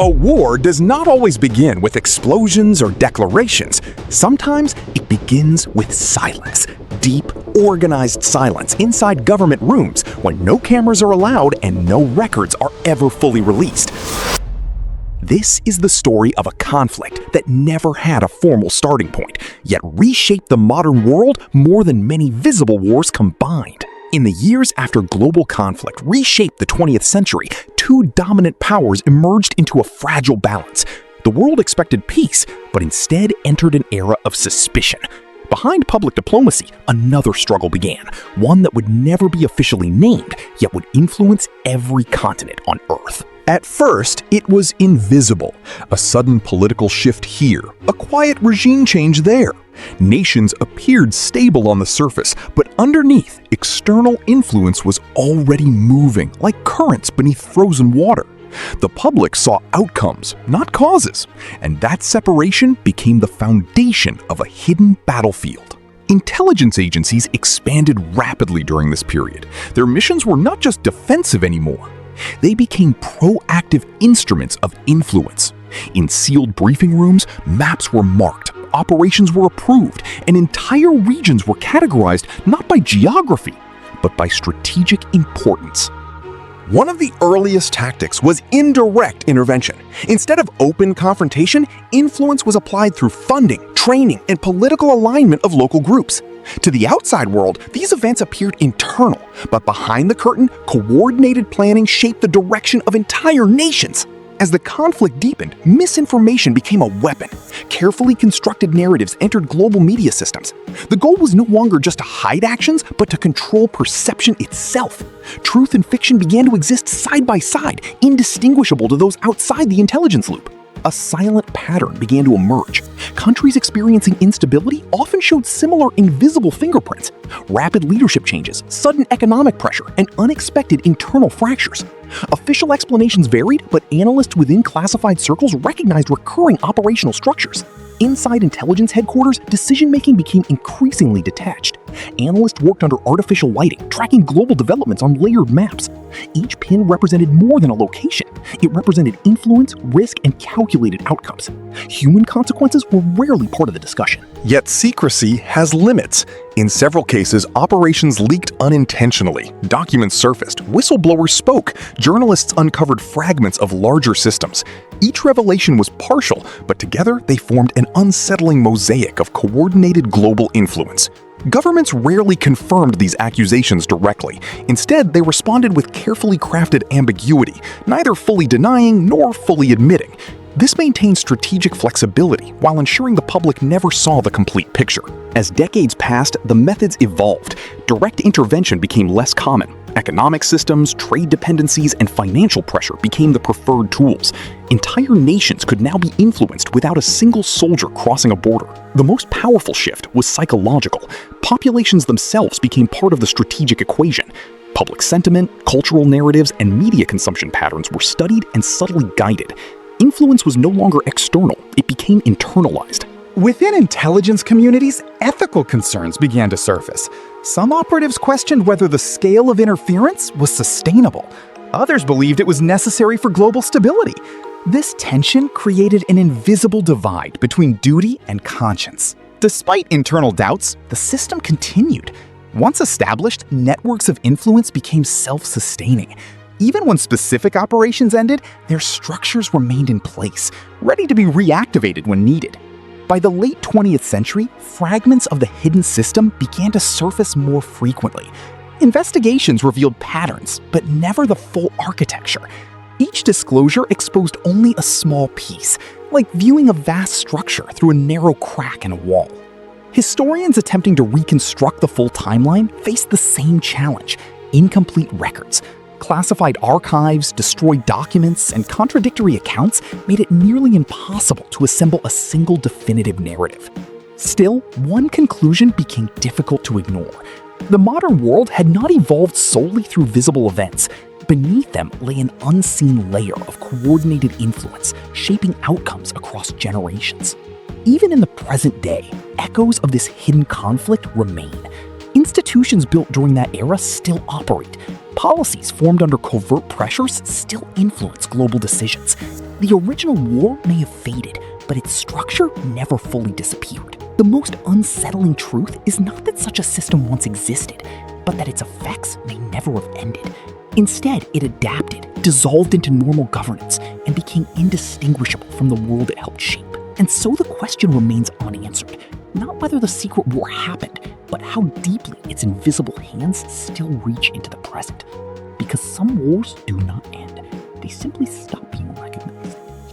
A war does not always begin with explosions or declarations. Sometimes it begins with silence. Deep, organized silence inside government rooms when no cameras are allowed and no records are ever fully released. This is the story of a conflict that never had a formal starting point, yet reshaped the modern world more than many visible wars combined. In the years after global conflict reshaped the 20th century, two dominant powers emerged into a fragile balance. The world expected peace, but instead entered an era of suspicion. Behind public diplomacy, another struggle began, one that would never be officially named, yet would influence every continent on Earth. At first, it was invisible. A sudden political shift here, a quiet regime change there. Nations appeared stable on the surface, but underneath, external influence was already moving like currents beneath frozen water. The public saw outcomes, not causes, and that separation became the foundation of a hidden battlefield. Intelligence agencies expanded rapidly during this period. Their missions were not just defensive anymore. They became proactive instruments of influence. In sealed briefing rooms, maps were marked, operations were approved, and entire regions were categorized not by geography, but by strategic importance. One of the earliest tactics was indirect intervention. Instead of open confrontation, influence was applied through funding, training, and political alignment of local groups. To the outside world, these events appeared internal, but behind the curtain, coordinated planning shaped the direction of entire nations. As the conflict deepened, misinformation became a weapon. Carefully constructed narratives entered global media systems. The goal was no longer just to hide actions, but to control perception itself. Truth and fiction began to exist side by side, indistinguishable to those outside the intelligence loop. A silent pattern began to emerge. Countries experiencing instability often showed similar invisible fingerprints. Rapid leadership changes, sudden economic pressure, and unexpected internal fractures. Official explanations varied, but analysts within classified circles recognized recurring operational structures. Inside intelligence headquarters, decision-making became increasingly detached. Analysts worked under artificial lighting, tracking global developments on layered maps. Each pin represented more than a location. It represented influence, risk, and calculated outcomes. Human consequences were rarely part of the discussion. Yet secrecy has limits. In several cases, operations leaked unintentionally. Documents surfaced, whistleblowers spoke, journalists uncovered fragments of larger systems. Each revelation was partial, but together they formed an unsettling mosaic of coordinated global influence. Governments rarely confirmed these accusations directly. Instead, they responded with carefully crafted ambiguity, neither fully denying nor fully admitting. This maintained strategic flexibility while ensuring the public never saw the complete picture. As decades passed, the methods evolved. Direct intervention became less common. Economic systems, trade dependencies, and financial pressure became the preferred tools. Entire nations could now be influenced without a single soldier crossing a border. The most powerful shift was psychological. Populations themselves became part of the strategic equation. Public sentiment, cultural narratives, and media consumption patterns were studied and subtly guided. Influence was no longer external, it became internalized. Within intelligence communities, ethical concerns began to surface. Some operatives questioned whether the scale of interference was sustainable. Others believed it was necessary for global stability. This tension created an invisible divide between duty and conscience. Despite internal doubts, the system continued. Once established, networks of influence became self-sustaining. Even when specific operations ended, their structures remained in place, ready to be reactivated when needed. By the late 20th century, fragments of the hidden system began to surface more frequently. Investigations revealed patterns, but never the full architecture. Each disclosure exposed only a small piece, like viewing a vast structure through a narrow crack in a wall. Historians attempting to reconstruct the full timeline faced the same challenge: incomplete records. Classified archives, destroyed documents, and contradictory accounts made it nearly impossible to assemble a single definitive narrative. Still, one conclusion became difficult to ignore. The modern world had not evolved solely through visible events. Beneath them lay an unseen layer of coordinated influence, shaping outcomes across generations. Even in the present day, echoes of this hidden conflict remain. Institutions built during that era still operate. Policies formed under covert pressures still influence global decisions. The original war may have faded, but its structure never fully disappeared. The most unsettling truth is not that such a system once existed, but that its effects may never have ended. Instead, it adapted, dissolved into normal governance, and became indistinguishable from the world it helped shape. And so the question remains unanswered, not whether the secret war happened, but how deeply its invisible hands still reach into the present. Because some wars do not end, they simply stop being right.